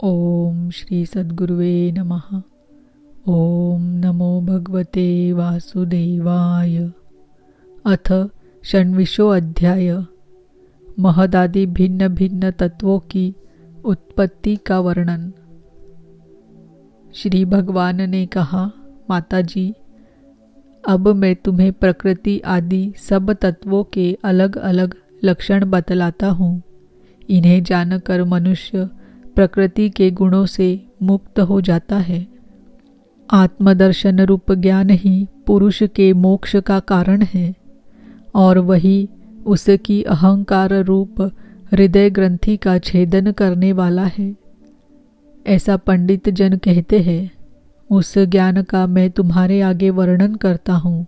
ओम श्री सद्गुरुवे नमः। ओम नमो भगवते वासुदेवाय। अथ षण्विशो अध्याय। महदादि भिन्न भिन्न तत्वों की उत्पत्ति का वर्णन। श्री भगवान ने कहा, माताजी, अब मैं तुम्हें प्रकृति आदि सब तत्वों के अलग अलग लक्षण बतलाता हूँ। इन्हें जानकर मनुष्य प्रकृति के गुणों से मुक्त हो जाता है। आत्मदर्शन रूप ज्ञान ही पुरुष के मोक्ष का कारण है और वही उसकी अहंकार रूप हृदय ग्रंथि का छेदन करने वाला है, ऐसा पंडित जन कहते हैं। उस ज्ञान का मैं तुम्हारे आगे वर्णन करता हूँ।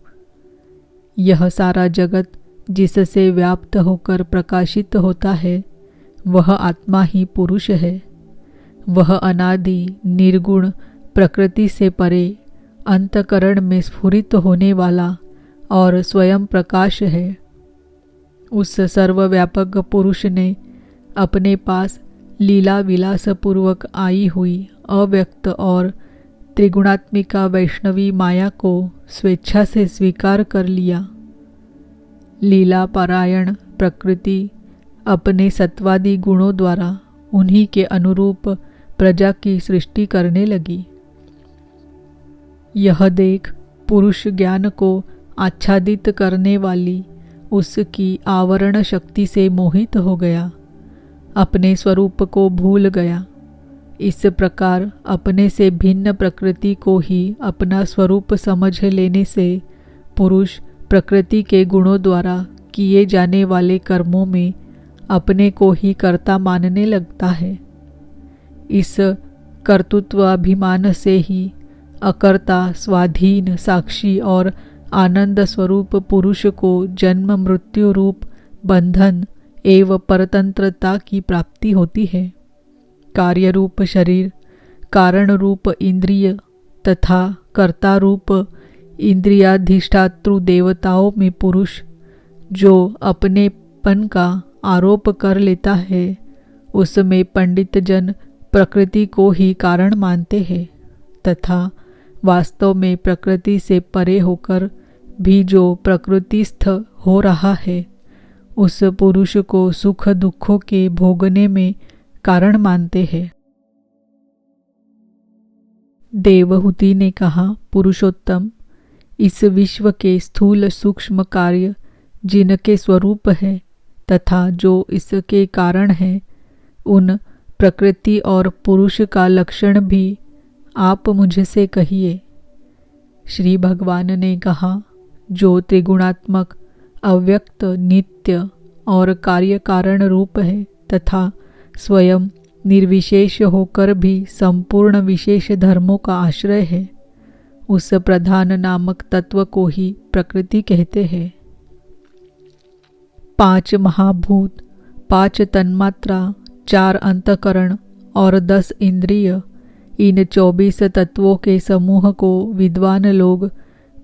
यह सारा जगत जिससे व्याप्त होकर प्रकाशित होता है, वह आत्मा ही पुरुष है। वह अनादि निर्गुण प्रकृति से परे अंतकरण में स्फुरित होने वाला और स्वयं प्रकाश है। उस सर्वव्यापक पुरुष ने अपने पास लीला विलास पूर्वक आई हुई अव्यक्त और त्रिगुणात्मिका वैष्णवी माया को स्वेच्छा से स्वीकार कर लिया। लीला परायण प्रकृति अपने सत्वादि गुणों द्वारा उन्हीं के अनुरूप प्रजा की सृष्टि करने लगी। यह देख पुरुष ज्ञान को आच्छादित करने वाली उसकी आवरण शक्ति से मोहित हो गया, अपने स्वरूप को भूल गया। इस प्रकार अपने से भिन्न प्रकृति को ही अपना स्वरूप समझ लेने से पुरुष प्रकृति के गुणों द्वारा किए जाने वाले कर्मों में अपने को ही कर्ता मानने लगता है। इस कर्तृत्वाभिमान से ही अकर्ता स्वाधीन साक्षी और आनंद स्वरूप पुरुष को जन्म मृत्यु रूप बंधन एवं परतंत्रता की प्राप्ति होती है। कार्य रूप शरीर, कारण रूप इंद्रिय तथा कर्ता रूप इंद्रियाधिष्ठातृ देवताओं में पुरुष जो अपनेपन का आरोप कर लेता है, उसमें पंडित जन प्रकृति को ही कारण मानते हैं तथा वास्तव में प्रकृति से परे होकर भी जो प्रकृतिस्थ हो रहा है, उस पुरुष को सुख दुखों के भोगने में कारण मानते हैं। देवहूति ने कहा, पुरुषोत्तम, इस विश्व के स्थूल सूक्ष्म कार्य जिनके स्वरूप है तथा जो इसके कारण है, उन प्रकृति और पुरुष का लक्षण भी आप मुझसे कहिए। श्री भगवान ने कहा, जो त्रिगुणात्मक अव्यक्त नित्य और कार्य कारण रूप है तथा स्वयं निर्विशेष होकर भी संपूर्ण विशेष धर्मों का आश्रय है, उस प्रधान नामक तत्व को ही प्रकृति कहते हैं। 5 महाभूत, 5 तन्मात्रा, 4 अंतकरण और 10 इंद्रिय, इन 24 तत्वों के समूह को विद्वान लोग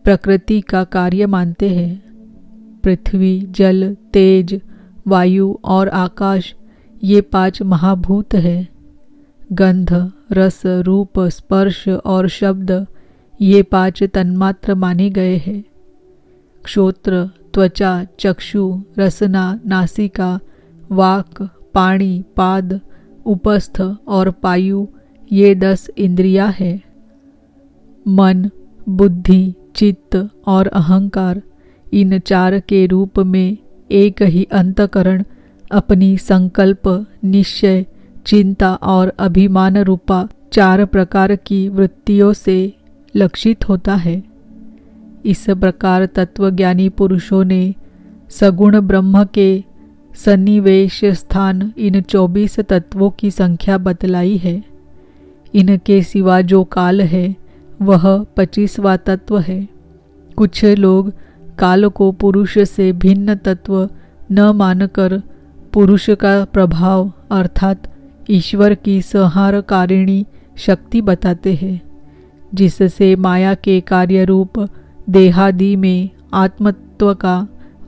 प्रकृति का कार्य मानते हैं। पृथ्वी, जल, तेज, वायु और आकाश, ये 5 महाभूत हैं। गंध, रस, रूप, स्पर्श और शब्द, ये 5 तन्मात्र माने गए हैं। श्रोत्र, त्वचा, चक्षु, रसना, नासिका, वाक, पाणी, पाद, उपस्थ और पायु, ये 10 इंद्रियां हैं। मन, बुद्धि, चित्त और अहंकार, इन 4 के रूप में एक ही अंतकरण अपनी संकल्प, निश्चय, चिंता और अभिमान रूपा 4 प्रकार की वृत्तियों से लक्षित होता है। इस प्रकार तत्वज्ञानी पुरुषों ने सगुण ब्रह्म के सन्निवेश स्थान इन 24 तत्वों की संख्या बतलाई है। इनके सिवा जो काल है, वह 25वां तत्व है। कुछ लोग काल को पुरुष से भिन्न तत्व न मानकर पुरुष का प्रभाव अर्थात ईश्वर की संहारकारिणी शक्ति बताते हैं, जिससे माया के कार्य रूप देहादि में आत्मत्व का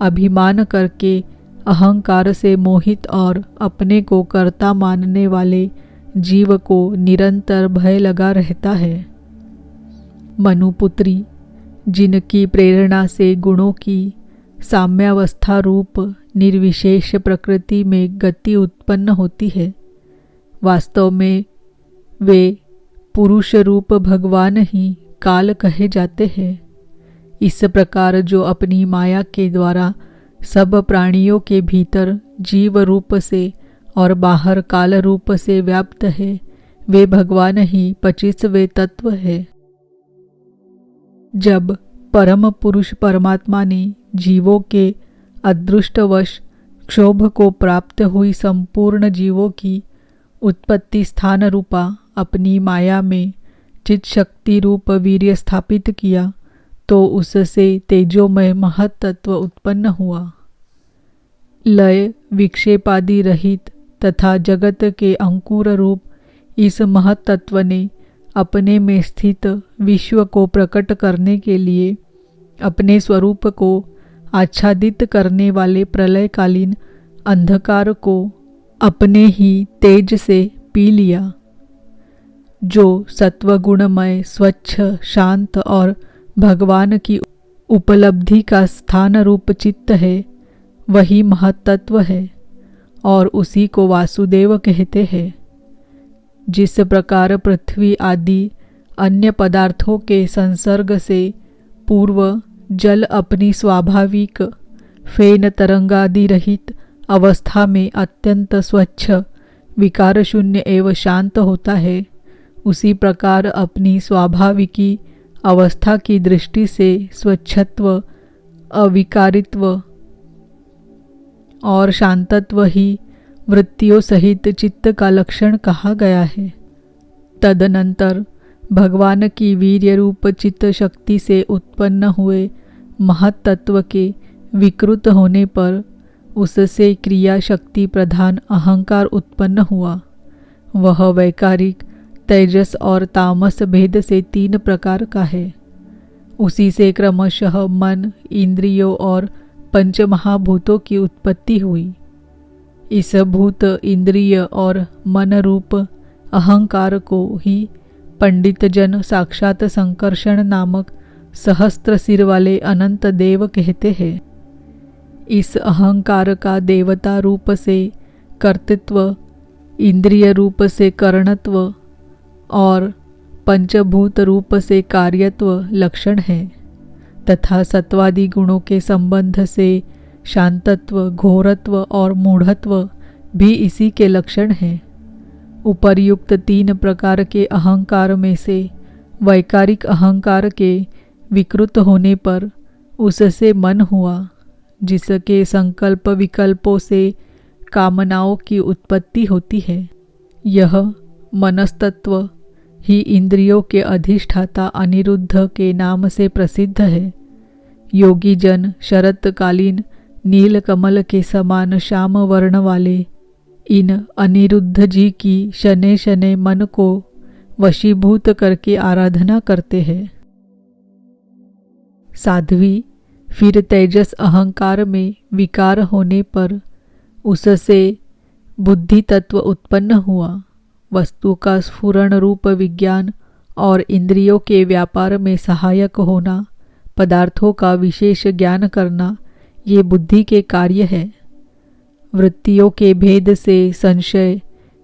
अभिमान करके अहंकार से मोहित और अपने को कर्ता मानने वाले जीव को निरंतर भय लगा रहता है। मनुपुत्री, जिनकी प्रेरणा से गुणों की साम्यावस्था रूप निर्विशेष प्रकृति में गति उत्पन्न होती है, वास्तव में वे पुरुष रूप भगवान ही काल कहे जाते हैं। इस प्रकार जो अपनी माया के द्वारा सब प्राणियों के भीतर जीव रूप से और बाहर काल रूप से व्याप्त है, वे भगवान ही 25वें तत्व है। जब परम पुरुष परमात्मा ने जीवों के अदृष्टवश क्षोभ को प्राप्त हुई संपूर्ण जीवों की उत्पत्ति स्थान रूपा अपनी माया में चित शक्ति रूप वीर्य स्थापित किया, तो उससे तेजोमय महत्तत्व उत्पन्न हुआ। लय विक्षेपादि रहित तथा जगत के अंकुर रूप इस महत्तत्व ने अपने में स्थित विश्व को प्रकट करने के लिए अपने स्वरूप को आच्छादित करने वाले प्रलयकालीन अंधकार को अपने ही तेज से पी लिया। जो सत्वगुणमय स्वच्छ शांत और भगवान की उपलब्धि का स्थान रूप चित्त है, वही महत्तत्व है और उसी को वासुदेव कहते हैं। जिस प्रकार पृथ्वी आदि अन्य पदार्थों के संसर्ग से पूर्व जल अपनी स्वाभाविक फेन तरंगादि रहित अवस्था में अत्यंत स्वच्छ विकार शून्य एवं शांत होता है, उसी प्रकार अपनी स्वाभाविकी अवस्था की दृष्टि से स्वच्छत्व, अविकारित्व और शांतत्व ही वृत्तियों सहित चित्त का लक्षण कहा गया है। तदनंतर भगवान की वीर्य रूप चित्त शक्ति से उत्पन्न हुए महत्तत्व के विकृत होने पर उससे क्रिया शक्ति प्रधान अहंकार उत्पन्न हुआ। वह वैकारिक, तेजस और तामस भेद से 3 प्रकार का है। उसी से क्रमशः मन, इंद्रियों और पंचमहाभूतों की उत्पत्ति हुई। इस भूत, इंद्रिय और मन रूप अहंकार को ही पंडित जन साक्षात संकर्षण नामक सहस्त्र सिर वाले अनंत देव कहते हैं। इस अहंकार का देवता रूप से कर्तृत्व, इंद्रिय रूप से करणत्व और पंचभूत रूप से कार्यत्व लक्षण है, तथा सत्वादि गुणों के संबंध से शांतत्व, घोरत्व और मूढ़त्व भी इसी के लक्षण हैं। उपर्युक्त 3 प्रकार के अहंकार में से वैकारिक अहंकार के विकृत होने पर उससे मन हुआ, जिसके संकल्प विकल्पों से कामनाओं की उत्पत्ति होती है। यह मनस्तत्व ही इंद्रियों के अधिष्ठाता अनिरुद्ध के नाम से प्रसिद्ध है। योगी जन शरतकालीन नील कमल के समान श्याम वर्ण वाले इन अनिरुद्ध जी की शनै शनै मन को वशीभूत करके आराधना करते हैं। साध्वी फिर तेजस अहंकार में विकार होने पर उससे बुद्धि तत्व उत्पन्न हुआ। वस्तु का स्फुरण रूप विज्ञान और इंद्रियों के व्यापार में सहायक होना, पदार्थों का विशेष ज्ञान करना, ये बुद्धि के कार्य है। वृत्तियों के भेद से संशय,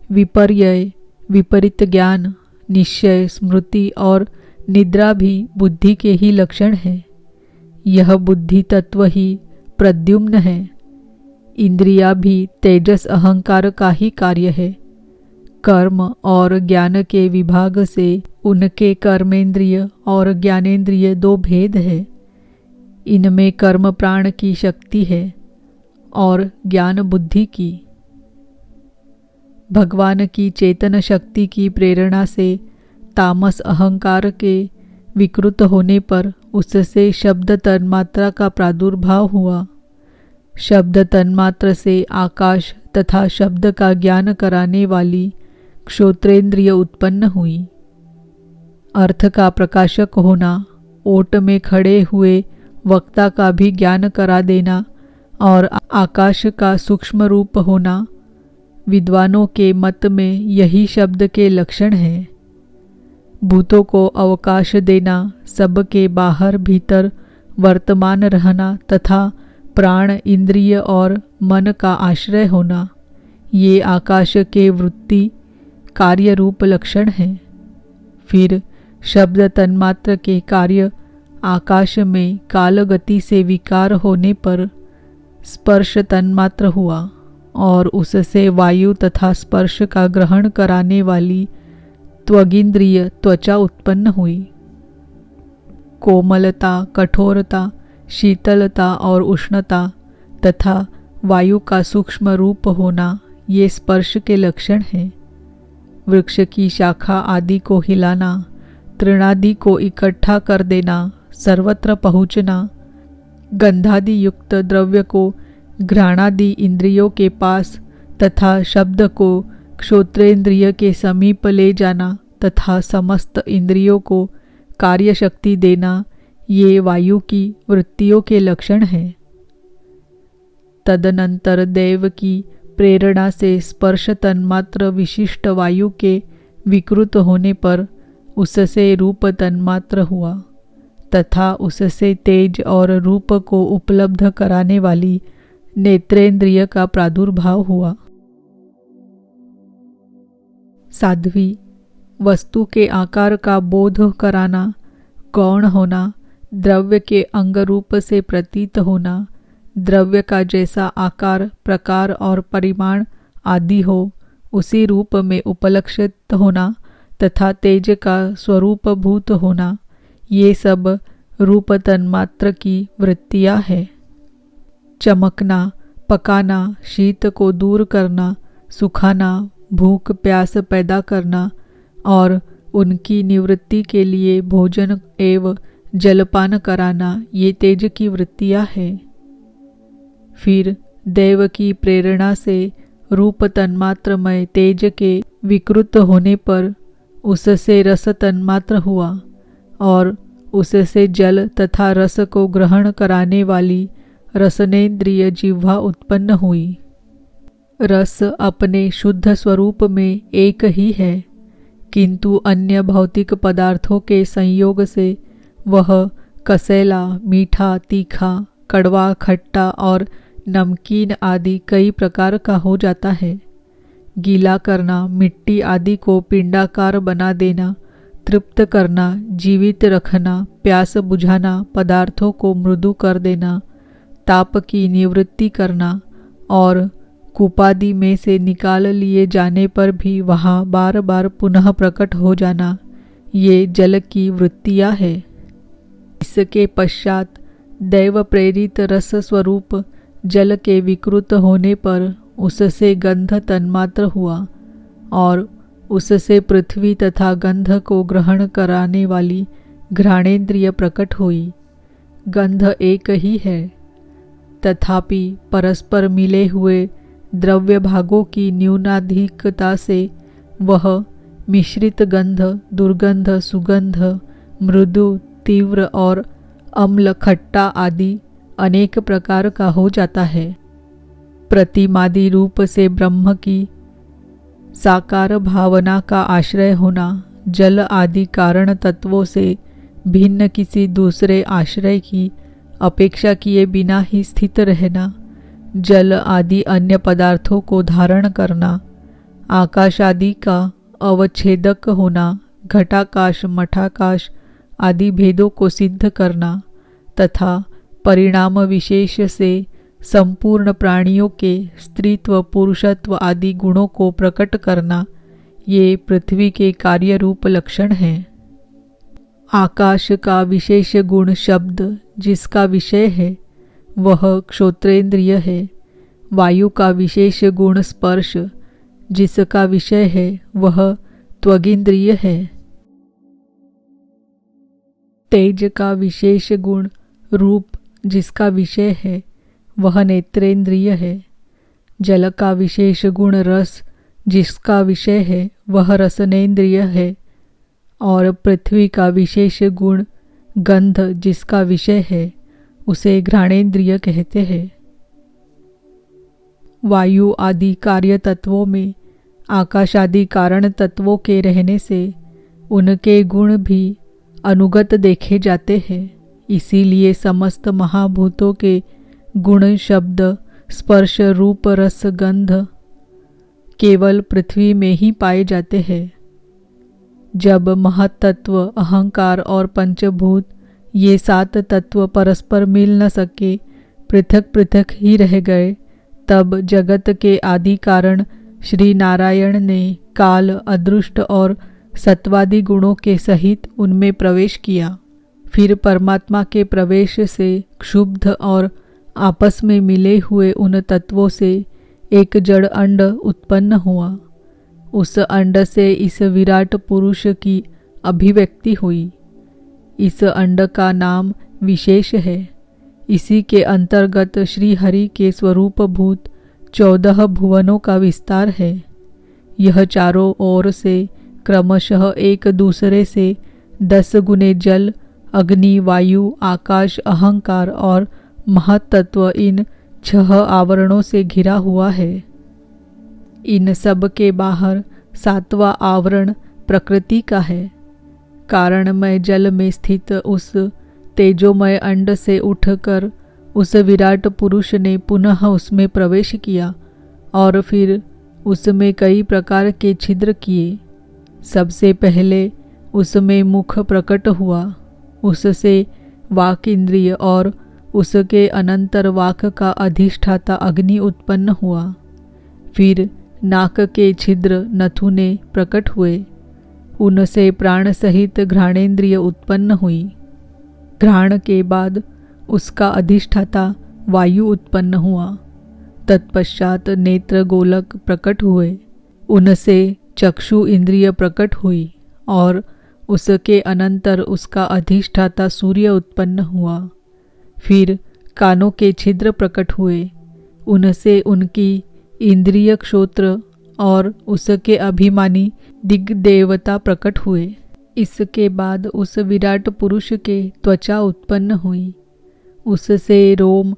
विपर्यय, विपरीत ज्ञान, निश्चय, स्मृति और निद्रा भी बुद्धि के ही लक्षण है। यह बुद्धि तत्व ही प्रद्युम्न है। इंद्रिया भी तेजस अहंकार का ही कार्य है। कर्म और ज्ञान के विभाग से उनके कर्मेंद्रिय और ज्ञानेंद्रिय 2 भेद है। इनमें कर्म प्राण की शक्ति है और ज्ञान बुद्धि की। भगवान की चेतन शक्ति की प्रेरणा से तामस अहंकार के विकृत होने पर उससे शब्द तन्मात्रा का प्रादुर्भाव हुआ। शब्द तन्मात्र से आकाश तथा शब्द का ज्ञान कराने वाली श्रोत्रेंद्रिय उत्पन्न हुई। अर्थ का प्रकाशक होना, ओट में खड़े हुए वक्ता का भी ज्ञान करा देना और आकाश का सूक्ष्म रूप होना, विद्वानों के मत में यही शब्द के लक्षण हैं। भूतों को अवकाश देना, सबके बाहर भीतर वर्तमान रहना तथा प्राण, इंद्रिय और मन का आश्रय होना, ये आकाश के वृत्ति कार्य रूप लक्षण हैं। फिर शब्द तन्मात्र के कार्य आकाश में काल गति से विकार होने पर स्पर्श तन्मात्र हुआ और उससे वायु तथा स्पर्श का ग्रहण कराने वाली त्वगिंद्रिय त्वचा उत्पन्न हुई। कोमलता, कठोरता, शीतलता और उष्णता तथा वायु का सूक्ष्म रूप होना ये स्पर्श के लक्षण हैं। वृक्ष की शाखा आदि को हिलाना, तृणादि को इकट्ठा कर देना, सर्वत्र पहुँचना, गंधादि युक्त द्रव्य को घ्राणादि इंद्रियों के पास तथा शब्द को श्रोत्रेंद्रिय के समीप ले जाना तथा समस्त इंद्रियों को कार्य शक्ति देना, ये वायु की वृत्तियों के लक्षण हैं। तदनंतर देव की प्रेरणा से स्पर्श तन्मात्र विशिष्ट वायु के विकृत होने पर उससे रूप तन्मात्र हुआ तथा उससे तेज और रूप को उपलब्ध कराने वाली नेत्रेंद्रिय का प्रादुर्भाव हुआ। साध्वी, वस्तु के आकार का बोध कराना, गौण होना, द्रव्य के अंग रूप से प्रतीत होना, द्रव्य का जैसा आकार, प्रकार और परिमाण आदि हो उसी रूप में उपलक्षित होना तथा तेज का स्वरूपभूत होना, ये सब रूप तन्मात्र की वृत्तियां हैं। चमकना, पकाना, शीत को दूर करना, सुखाना, भूख प्यास पैदा करना और उनकी निवृत्ति के लिए भोजन एवं जलपान कराना, ये तेज की वृत्तियां हैं। फिर देव की प्रेरणा से रूप तन्मात्रमय तेज के विकृत होने पर उससे रस तन्मात्र हुआ और उससे जल तथा रस को ग्रहण कराने वाली रसनेन्द्रिय जिह्वा उत्पन्न हुई। रस अपने शुद्ध स्वरूप में एक ही है, किंतु अन्य भौतिक पदार्थों के संयोग से वह कसैला, मीठा, तीखा, कड़वा, खट्टा और नमकीन आदि कई प्रकार का हो जाता है। गीला करना, मिट्टी आदि को पिंडाकार बना देना, तृप्त करना, जीवित रखना, प्यास बुझाना, पदार्थों को मृदु कर देना, ताप की निवृत्ति करना और कूपादि में से निकाल लिए जाने पर भी वहाँ बार बार पुनः प्रकट हो जाना, ये जल की वृत्तियाँ है। इसके पश्चात दैव प्रेरित रस स्वरूप जल के विकृत होने पर उससे गंध तन्मात्र हुआ और उससे पृथ्वी तथा गंध को ग्रहण कराने वाली घ्राणेन्द्रिय प्रकट हुई। गंध एक ही है, तथापि परस्पर मिले हुए द्रव्य भागों की न्यूनाधिकता से वह मिश्रित गंध, दुर्गंध, सुगंध, मृदु, तीव्र और अम्ल, खट्टा आदि अनेक प्रकार का हो जाता है। प्रतिमादि रूप से ब्रह्म की साकार भावना का आश्रय होना, जल आदि कारण तत्वों से भिन्न किसी दूसरे आश्रय की अपेक्षा किए बिना ही स्थित रहना, जल आदि अन्य पदार्थों को धारण करना, आकाश आदि का अवच्छेदक होना, घटाकाश, मठाकाश आदि भेदों को सिद्ध करना तथा परिणाम विशेष से संपूर्ण प्राणियों के स्त्रीत्व, पुरुषत्व आदि गुणों को प्रकट करना, ये पृथ्वी के कार्य रूप लक्षण हैं। आकाश का विशेष गुण शब्द जिसका विषय है वह श्रोत्रेंद्रिय है। वायु का विशेष गुण स्पर्श जिसका विषय है वह त्वगिंद्रिय है। तेज का विशेष गुण रूप जिसका विषय है वह नेत्रेंद्रिय है। जल का विशेष गुण रस जिसका विषय है वह रसनेन्द्रिय है और पृथ्वी का विशेष गुण गंध जिसका विषय है उसे घ्राणेन्द्रिय कहते हैं। वायु आदि कार्य तत्वों में आकाश आदि कारण तत्वों के रहने से उनके गुण भी अनुगत देखे जाते हैं। इसीलिए समस्त महाभूतों के गुण शब्द स्पर्श रूप रस गंध केवल पृथ्वी में ही पाए जाते हैं। जब महत्तत्व अहंकार और पंचभूत ये 7 तत्व परस्पर मिल न सके, पृथक पृथक ही रह गए, तब जगत के आदि कारण श्री नारायण ने काल अदृष्ट और सत्वादि गुणों के सहित उनमें प्रवेश किया। फिर परमात्मा के प्रवेश से क्षुब्ध और आपस में मिले हुए उन तत्वों से एक जड़ अंड उत्पन्न हुआ। उस अंड से इस विराट पुरुष की अभिव्यक्ति हुई। इस अंड का नाम विशेष है। इसी के अंतर्गत श्री हरि के स्वरूप भूत 14 भुवनों का विस्तार है। यह चारों ओर से क्रमशः एक दूसरे से 10 गुने जल, अग्नि, वायु, आकाश, अहंकार और महत्तत्व इन 6 आवरणों से घिरा हुआ है। इन सब के बाहर 7वां आवरण प्रकृति का है। कारणमय जल में स्थित उस तेजोमय अंड से उठकर उस विराट पुरुष ने पुनः उसमें प्रवेश किया और फिर उसमें कई प्रकार के छिद्र किए। सबसे पहले उसमें मुख प्रकट हुआ, उससे वाक इंद्रिय और उसके अनंतर वाक का अधिष्ठाता अग्नि उत्पन्न हुआ। फिर नाक के छिद्र नथुने प्रकट हुए, उनसे प्राण सहित घ्राणेन्द्रिय उत्पन्न हुई। घ्राण के बाद उसका अधिष्ठाता वायु उत्पन्न हुआ। तत्पश्चात नेत्र गोलक प्रकट हुए, उनसे चक्षु इंद्रिय प्रकट हुई और उसके अनंतर उसका अधिष्ठाता सूर्य उत्पन्न हुआ। फिर कानों के छिद्र प्रकट हुए, उनसे उनकी इंद्रिय क्षोत्र और उसके अभिमानी दिग्देवता प्रकट हुए। इसके बाद उस विराट पुरुष के त्वचा उत्पन्न हुई, उससे रोम,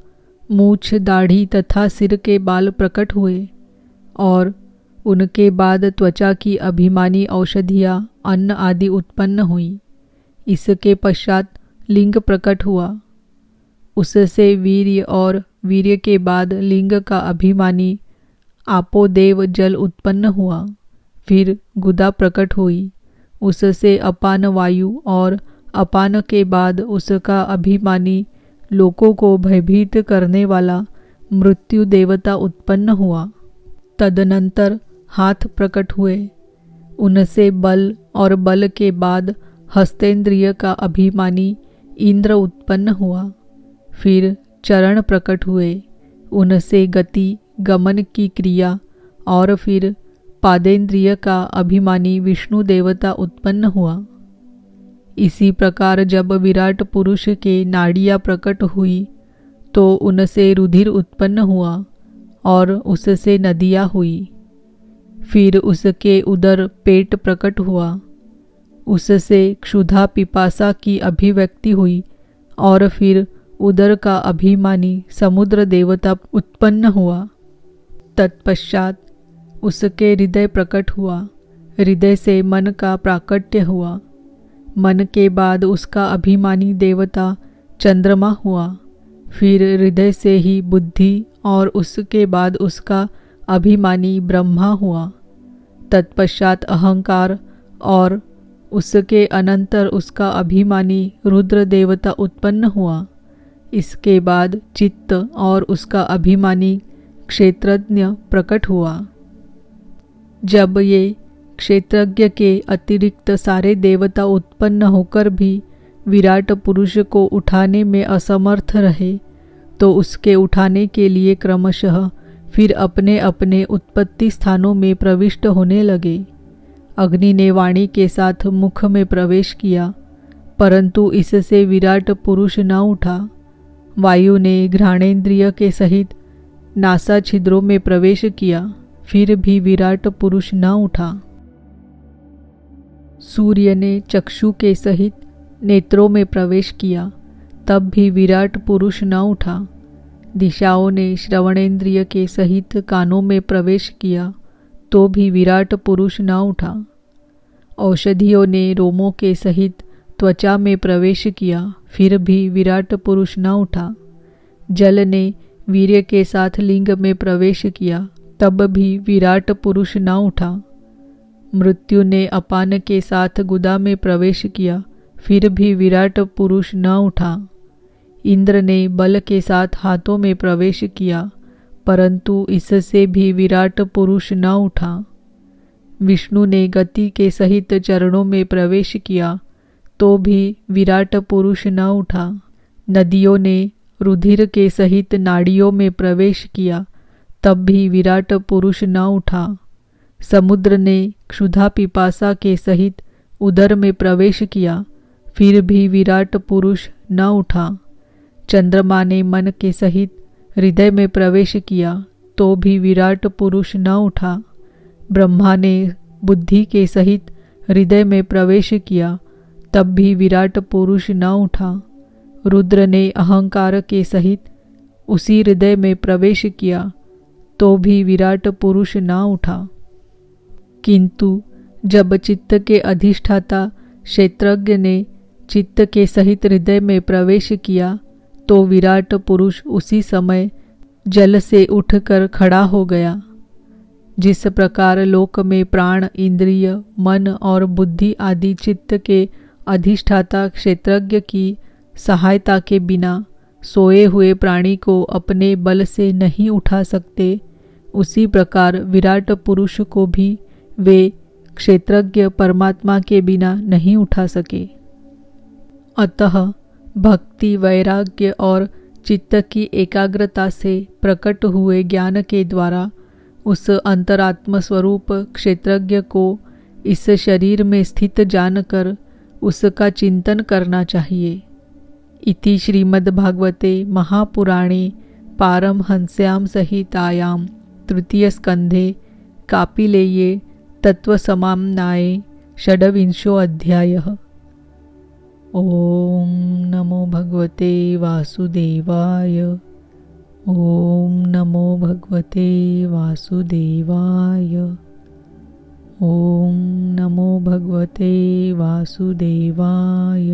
मूछ, दाढ़ी तथा सिर के बाल प्रकट हुए और उनके बाद त्वचा की अभिमानी औषधियाँ, अन्न आदि उत्पन्न हुई। इसके पश्चात लिंग प्रकट हुआ, उससे वीर्य और वीर्य के बाद लिंग का अभिमानी आपोदेव जल उत्पन्न हुआ। फिर गुदा प्रकट हुई, उससे अपान वायु और अपान के बाद उसका अभिमानी लोकों को भयभीत करने वाला मृत्यु देवता उत्पन्न हुआ। तदनंतर हाथ प्रकट हुए, उनसे बल और बल के बाद हस्तेंद्रिय का अभिमानी इंद्र उत्पन्न हुआ। फिर चरण प्रकट हुए, उनसे गति गमन की क्रिया और फिर पादेंद्रिय का अभिमानी विष्णु देवता उत्पन्न हुआ। इसी प्रकार जब विराट पुरुष के नाड़ियाँ प्रकट हुई तो उनसे रुधिर उत्पन्न हुआ और उससे नदियाँ हुई। फिर उसके उदर पेट प्रकट हुआ, उससे क्षुधा पिपासा की अभिव्यक्ति हुई और फिर उदर का अभिमानी समुद्र देवता उत्पन्न हुआ। तत्पश्चात उसके हृदय प्रकट हुआ, हृदय से मन का प्राकट्य हुआ। मन के बाद उसका अभिमानी देवता चंद्रमा हुआ। फिर हृदय से ही बुद्धि और उसके बाद उसका अभिमानी ब्रह्मा हुआ। तत्पश्चात अहंकार और उसके अनंतर उसका अभिमानी रुद्र देवता उत्पन्न हुआ। इसके बाद चित्त और उसका अभिमानी क्षेत्रज्ञ प्रकट हुआ। जब ये क्षेत्रज्ञ के अतिरिक्त सारे देवता उत्पन्न होकर भी विराट पुरुष को उठाने में असमर्थ रहे तो उसके उठाने के लिए क्रमशः फिर अपने अपने उत्पत्ति स्थानों में प्रविष्ट होने लगे। अग्नि ने वाणी के साथ मुख में प्रवेश किया, परंतु इससे विराट पुरुष न उठा। वायु ने घ्राणेन्द्रिय के सहित नासा छिद्रों में प्रवेश किया, फिर भी विराट पुरुष न उठा। सूर्य ने चक्षु के सहित नेत्रों में प्रवेश किया, तब भी विराट पुरुष न उठा। दिशाओं ने श्रवणेंद्रिय के सहित कानों में प्रवेश किया तो भी विराट पुरुष न उठा। औषधियों ने रोमों के सहित त्वचा में प्रवेश किया फिर भी विराट पुरुष न उठा। जल ने वीर्य के साथ लिंग में प्रवेश किया तब भी विराट पुरुष न उठा। मृत्यु ने अपान के साथ गुदा में प्रवेश किया फिर भी विराट पुरुष न उठा। इंद्र ने बल के साथ हाथों में प्रवेश किया परंतु इससे भी विराट पुरुष न उठा। विष्णु ने गति के सहित चरणों में प्रवेश किया तो भी विराट पुरुष न उठा। नदियों ने रुधिर के सहित नाड़ियों में प्रवेश किया तब भी विराट पुरुष न उठा। समुद्र ने क्षुधा पिपासा के सहित उदर में प्रवेश किया फिर भी विराट पुरुष न उठा। चंद्रमा ने मन के सहित हृदय में प्रवेश किया तो भी विराट पुरुष न उठा। ब्रह्मा ने बुद्धि के सहित हृदय में प्रवेश किया तब भी विराट पुरुष न उठा। रुद्र ने अहंकार के सहित उसी हृदय में प्रवेश किया तो भी विराट पुरुष न उठा। किंतु जब चित्त के अधिष्ठाता क्षेत्रज्ञ ने चित्त के सहित हृदय में प्रवेश किया तो विराट पुरुष उसी समय जल से उठकर खड़ा हो गया। जिस प्रकार लोक में प्राण, इंद्रिय, मन और बुद्धि आदि चित्त के अधिष्ठाता क्षेत्रज्ञ की सहायता के बिना सोए हुए प्राणी को अपने बल से नहीं उठा सकते, उसी प्रकार विराट पुरुष को भी वे क्षेत्रज्ञ परमात्मा के बिना नहीं उठा सके। अतः भक्ति, वैराग्य और चित्त की एकाग्रता से प्रकट हुए ज्ञान के द्वारा उस अंतरात्म स्वरूप क्षेत्रज्ञ को इस शरीर में स्थित जानकर उसका चिंतन करना चाहिए। इति श्रीमद्भागवते महापुराणे पारमहंस्यां संहितायां तृतीय स्कंधे कापिलेये तत्वसमाम्नाये षड्विंशो अध्यायः। ओम नमो भगवते वासुदेवाय। ओम नमो भगवते वासुदेवाय। ओम नमो भगवते वासुदेवाय।